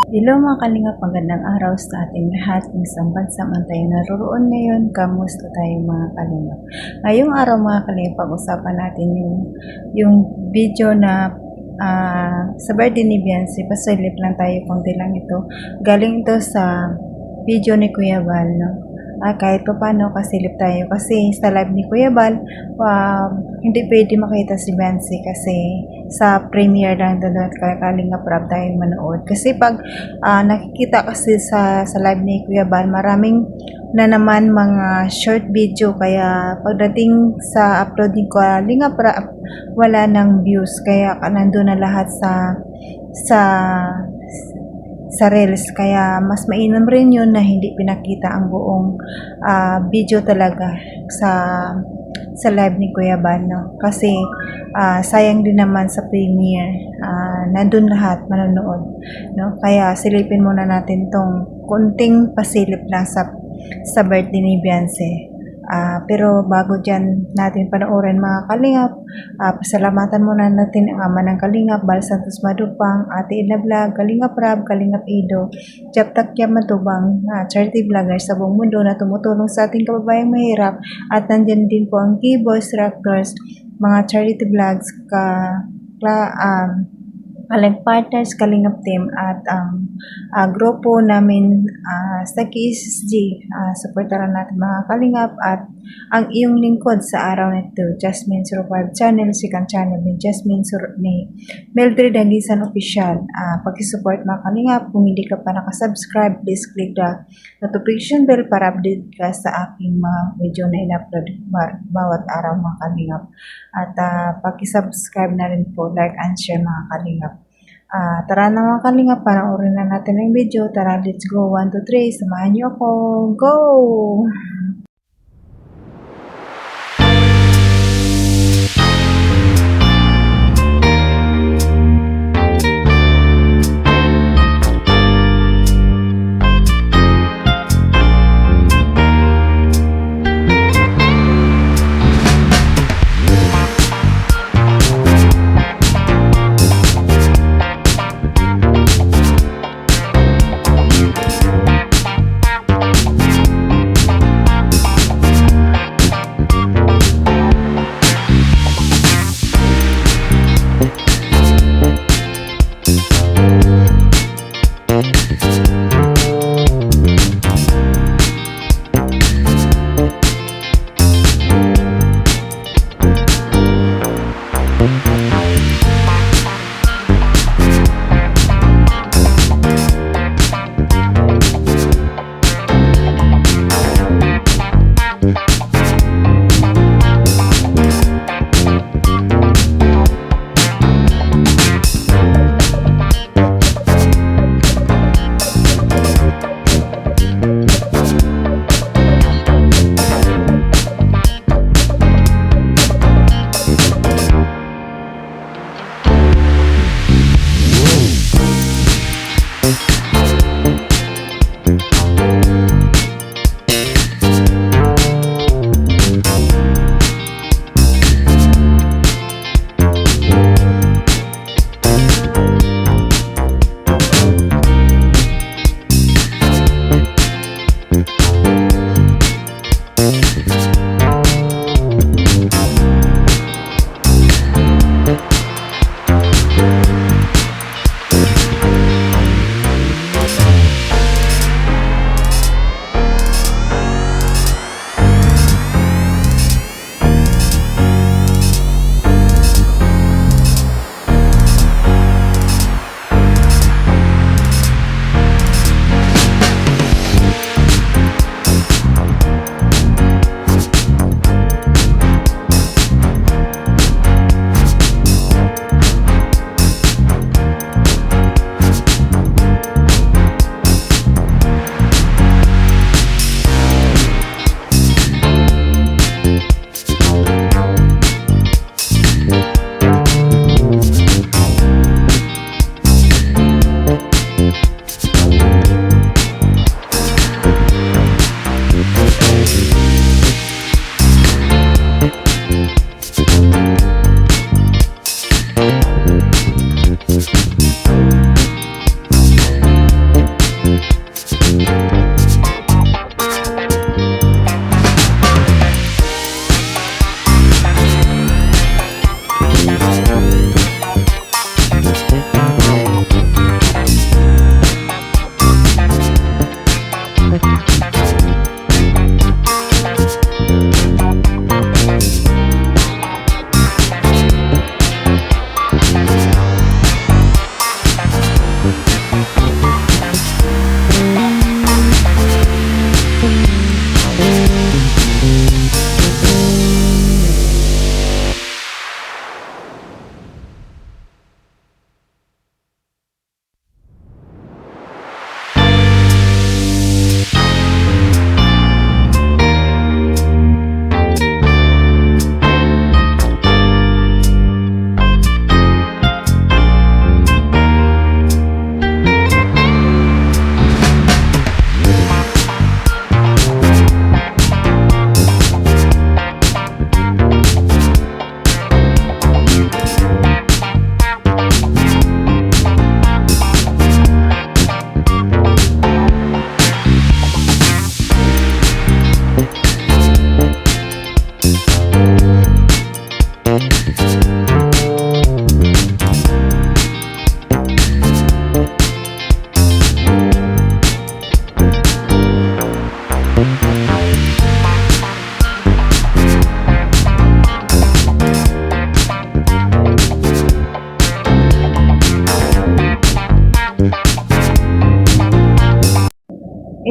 Hello mga kalingap, magandang araw sa ating lahat kung saan bansa man tayo naroroon ngayon. Kamusta tayo mga kalingap? Ngayong araw mga kalingap, pag-usapan natin yung video na sa birthday ni Beyonce. Pasilip lang tayo, konti lang ito. Galing ito sa video ni Kuya Val, no? Kahit pa paano kasilip tayo kasi sa live ni Kuya Val, hindi pwede makita si Beyonce kasi sa premiere lang doon at Kalinga Prab tayong manood. Kasi pag nakikita kasi sa live ni Kuya Val, maraming na naman mga short video, kaya pagdating sa upload ni Kalinga Prab, wala nang views, kaya nandun na lahat sa reels, kaya mas mainam rin yun na hindi pinakita ang buong video talaga sa live ni Kuya Val, no? Kasi sayang din naman sa premiere, nandun lahat manonood, no? Kaya silipin muna natin tong kunting pasilip lang sa birthday ni Beyonce. Pero bago dyan natin panoorin mga kalingap, pasalamatan muna natin ang ama ng kalingap, Bal Santos Madupang, Ate Ina Vlog, Kalingap Rab, Kalingap Ido, Japtak Matubang, charity vlogger sa buong mundo na tumutulong sa ating kababayang mahirap, at nandyan din po ang K-Boys Raptors, mga charity vlogs, Kalingap Partners, Kalingap Team, at ang grupo namin sa KSG. Supportaran natin mga Kalingap, at ang iyong lingkod sa araw nito, Jasmine Survive Channel, second channel ni ni Mildred Hangisan Official. Pag-support mga Kalingap, kung hindi ka pa nakasubscribe, please click the notification bell para update ka sa aking mga video na in-upload bawat araw mga Kalingap. At pag-subscribe na rin po, like and share mga Kalingap. Tara na mga Kalingap, panoorin na natin ang video. Tara, let's go. 1, 2, 3, samahan niyo ako. Go!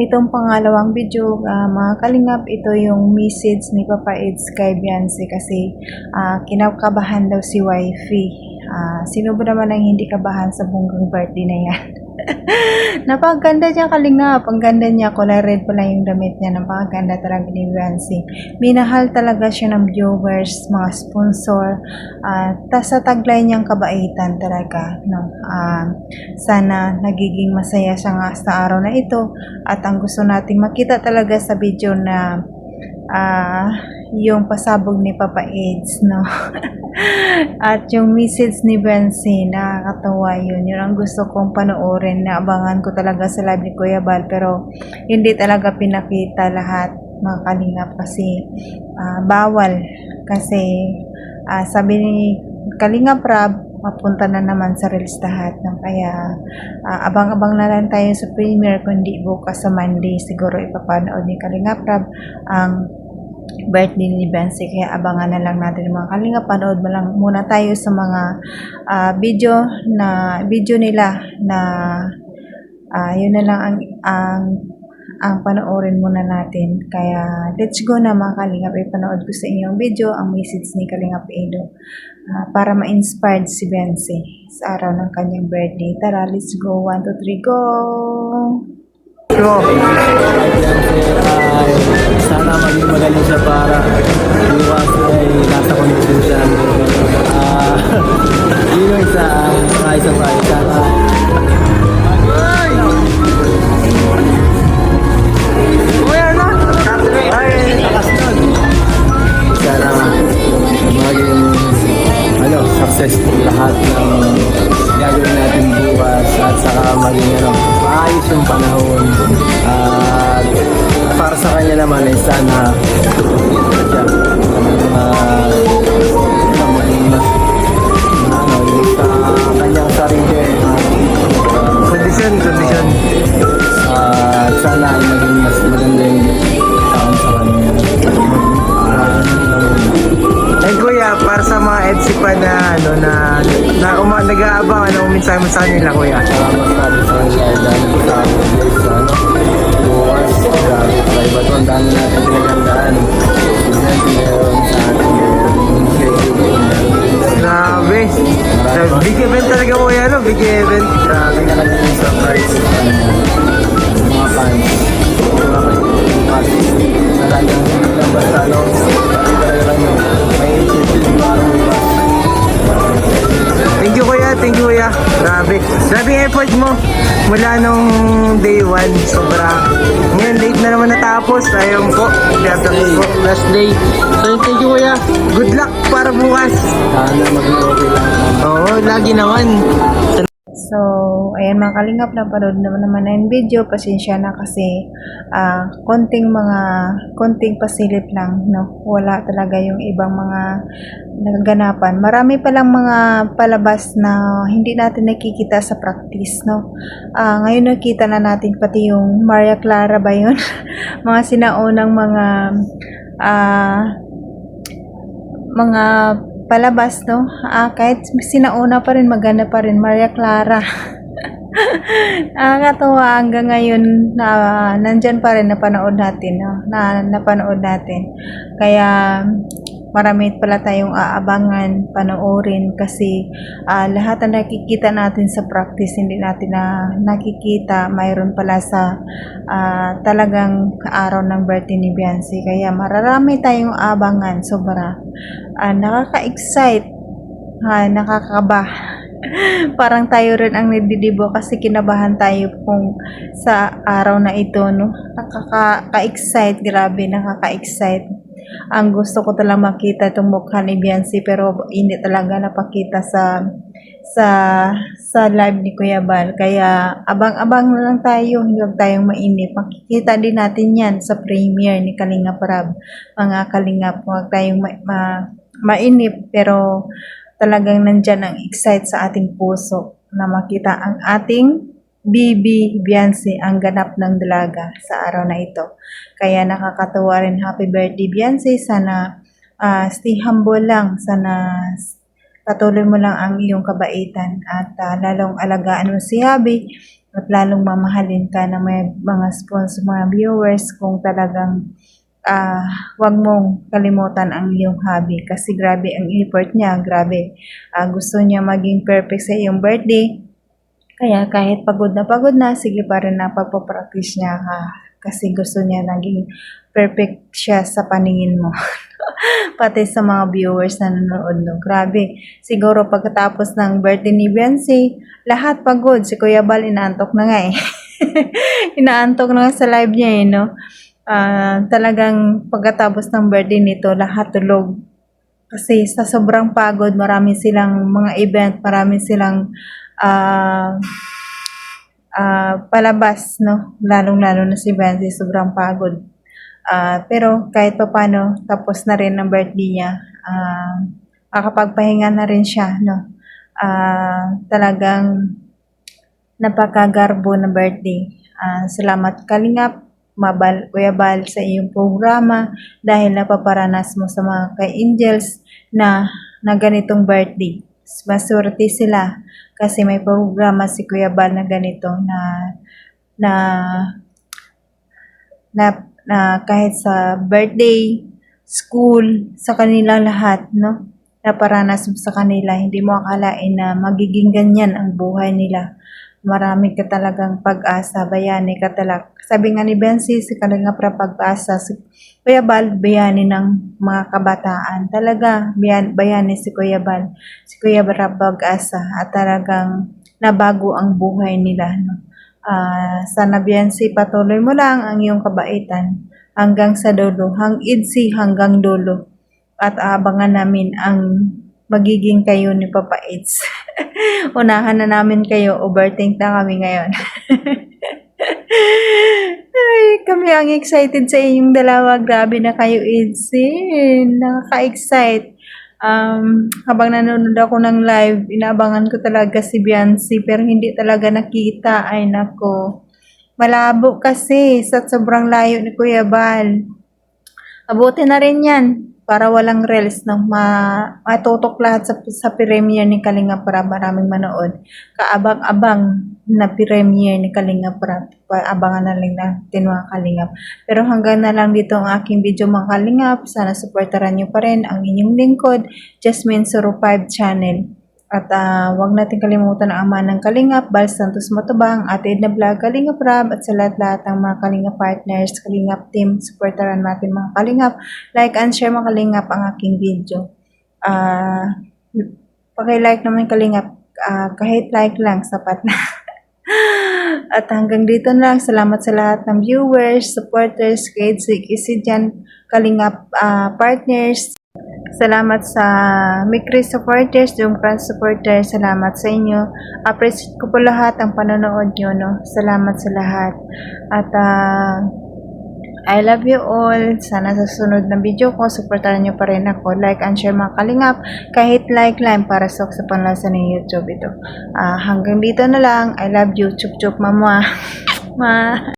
itong pangalawang video, mga kalingap, ito yung message ni Papa Eds kay Beyonce kasi kinakabahan daw si wifey. Sino ba naman ang hindi kabahan sa bunggang birthday na yan? Napakaganda niya, kalingap. Ang ganda niya. Kulay red pala yung damit niya. Napakaganda talaga ni Beyonce. Minahal talaga siya ng viewers, mga sponsor. Sa taglay niyang kabaitan talaga. No? Sana nagiging masaya siya nga sa araw na ito. At ang gusto nating makita talaga sa video na yung pasabog ni Papa Eds, no? At yung message ni Beyonce, nakakatawa yun. Yun ang gusto kong panoorin. Naabangan ko talaga sa live ni Kuya Bal, pero hindi talaga pinakita lahat, mga kalingap, kasi bawal. Kasi sabi ni Kalingap Rab, mapunta na naman sa Reels lahat. No? Kaya abang-abang na lang tayo sa premiere, kundi bukas sa Monday siguro ipapanood ni Kalingap Rab ang birthday ni Beyonce. Kaya abangan na lang natin mga kalingap. Panood mo lang muna tayo sa mga video nila na yun na lang ang panoorin muna natin. Kaya let's go na mga kalingap. Ipanood ko sa inyong video ang message ni Kalingap Edo para ma-inspired si Beyonce sa araw ng kanyang birthday. Tara, let's go. 1, 2, 3, go! Sana maging magaling siya para bukas ay nasa kondisyon siya. Yun yung isa pa. Sana sana maging successful lahat ng gagawin natin bukas at saka maging maayos yung panahon. At para sa kanya naman ay sana siya maging mas yung sa kanyang sarili kondisyon at sana ay maging mas maganda yung taon sa kanya. And kuya, para sa mga EDC pa na nag-aabang, minsan mo sa kanila kuya? Masabi sa kanila dahil sa bukas, grabe tayo. Ba't ang dami natin pinagandaan? Meron sa atin, grabe. Big event talaga kuya, big event. Grabe na kanya yung surprise mga fans. Talagang basta Thank you kuya. Grabe yung effort mo mula nung day 1. Sobra. Ngayon late na naman natapos. Ayun po. Last day. So thank you kuya. Good luck para bukas. Sana maging okay lang. Oo, lagi naman. So, ayan mga kalingap, napanood naman na yung video. Pasensya na kasi konting pasilip lang, no? Wala talaga yung ibang mga nagaganapan. Marami palang mga palabas na hindi natin nakikita sa practice, no? Ngayon nakita na natin pati yung Maria Clara ba yun? Mga sinaunang mga palabas, no? Kahit sinauna pa rin, maganda pa rin, Maria Clara. Nakakatawa hanggang ngayon na nandyan pa rin napanood natin, no? Napanood natin. Kaya marami pala tayong aabangan, panoorin kasi lahat na nakikita natin sa practice, hindi natin na nakikita, mayroon pala sa talagang araw ng birthday ni Beyonce. Kaya mararami tayong aabangan, sobra. Nakaka-excite, nakakaba. Parang tayo rin ang nadidibo kasi kinabahan tayo kung sa araw na ito, no? Nakaka-excite, grabe, nakaka-excite. Ang gusto ko talaga makita itong mukha ni Beyonce, pero hindi talaga napakita sa live ni Kuya Bal. Kaya abang-abang na lang tayo, huwag tayong mainip. Makikita din natin yan sa premiere ni Kalingap Rab. Mga kalingap, huwag tayong mainip, pero talagang nandyan ang excite sa ating puso na makita ang ating Bibi Beyonce ang ganap ng dalaga sa araw na ito. Kaya nakakatuwa rin. Happy birthday Beyonce. Sana stay humble lang. Sana patuloy mo lang ang iyong kabaitan at lalong alagaan mo si Habi at lalong mamahalin ka ng may mga sponsor, mga viewers kung talagang wag mong kalimutan ang iyong hobby kasi grabe ang effort niya, grabe. Gusto niya maging perfect sa iyong birthday. Kaya kahit pagod na, sige pa rin na pagpapractice niya kasi gusto niya naging perfect siya sa paningin mo. Pati sa mga viewers na nanonood, no? Grabe. Siguro pagkatapos ng birthday ni Beyonce, lahat pagod. Si Kuya Bal, inaantok na nga eh. Inaantok na nga sa live niya eh, no? Talagang pagkatapos ng birthday nito, lahat tulog. Kasi sa sobrang pagod, marami silang mga event, marami silang palabas, no? Lalong-lalo na si Benzi, sobrang pagod. Pero kahit pa paano, tapos na rin ang birthday niya. Makakapagpahinga na rin siya, no? Talagang napakagarbo na birthday. Salamat Kalingap, Kuya Bal, sa iyong programa dahil napaparanas mo sa mga ka-angels na ganitong birthday. Maswerte sila kasi may programa si Kuya Bal na ganito na kahit sa birthday, school, sa kanila lahat, no? Naparanas mo sa kanila, hindi mo akalain na magiging ganyan ang buhay nila. Marami ka talagang pag-asa, bayani ka talaga. Sabi nga ni Benzi, si Kalingap Rab pag-asa, si Kuya Bal, bayani ng mga kabataan. Talaga, bayani si Kuya Bal. Si Kuya Rab pag-asa at talagang nabago ang buhay nila. No? Sana Benzi, patuloy mo lang ang iyong kabaitan hanggang sa dulo, hanggang dulo. At abangan namin ang magiging kayo ni Papa Eds. Unahan na namin kayo, overthink na kami ngayon. Ay, kami ang excited sa inyong dalawa. Grabe na kayo, Eds. Nakaka-excite. Habang nanonood ako ng live, inaabangan ko talaga si Beyonce, pero hindi talaga nakita. Ay, nako. Malabo kasi sa sobrang layo ni Kuya Bal. Abuti na rin yan para walang reels no, matutok lahat sa premiere ni Kalingap Rab. Maraming manood. Kaabang-abang na premiere ni Kalingap Rab. Abangan na lang natin mga Kalingap. Pero hanggang na lang dito ang aking video mga Kalingap. Sana supportaran nyo pa rin ang inyong lingkod, Jasmine05 channel. At wag natin kalimutan ang ama ng Kalingap, Bal Santos Matubang, Ate Edna Vlog, Kalingap Rab, at sa lahat-lahat ng mga Kalingap partners, Kalingap team, supportaran natin mga Kalingap. Like and share mga Kalingap ang aking video. Paki-like naman Kalingap, kahit like lang, sapat na. At hanggang dito na lang, salamat sa lahat ng viewers, supporters, kids, Isidyan, Kalingap partners. Salamat sa Mikri supporters, Jungkran supporters, salamat sa inyo. Appreciate ko po lahat ang panonood nyo, no? Salamat sa lahat. At I love you all. Sana sa sunod na video ko, supportaran nyo pa rin ako. Like and share mga Kalingap. Kahit like lang para sa panlasa ng YouTube ito. Hanggang dito na lang. I love you. Chup chup mama. Ma.